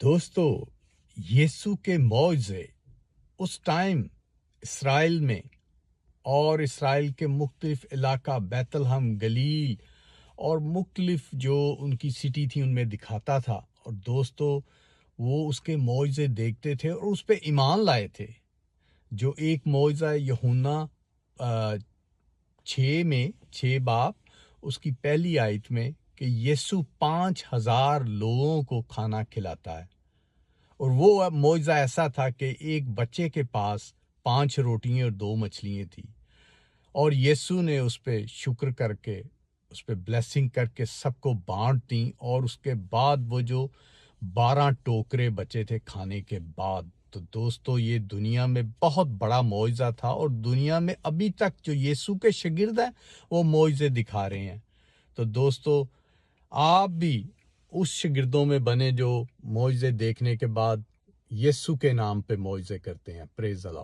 دوستو، یسوع کے معجزے اس ٹائم اسرائیل میں اور اسرائیل کے مختلف علاقہ بیت لحم، گلیل اور مختلف جو ان کی سٹی تھی ان میں دکھاتا تھا، اور دوستو وہ اس کے معجزے دیکھتے تھے اور اس پہ ایمان لائے تھے۔ جو ایک معجزہ یوحنا 6 باب اس کی پہلی آیت میں کہ یسوع 5,000 لوگوں کو کھانا کھلاتا ہے، اور وہ معجزہ ایسا تھا کہ ایک بچے کے پاس 5 روٹیاں اور 2 مچھلیاں تھیں، اور یسوع نے اس پہ شکر کر کے، اس پہ بلیسنگ کر کے سب کو بانٹ دیں، اور اس کے بعد وہ جو 12 ٹوکرے بچے تھے کھانے کے بعد، تو دوستو یہ دنیا میں بہت بڑا معجزہ تھا، اور دنیا میں ابھی تک جو یسوع کے شاگرد ہیں وہ معجزے دکھا رہے ہیں۔ تو دوستو آپ بھی اس شاگردوں میں بنے جو معجزے دیکھنے کے بعد یسوع کے نام پہ معجزے کرتے ہیں۔ پریز دی لارڈ۔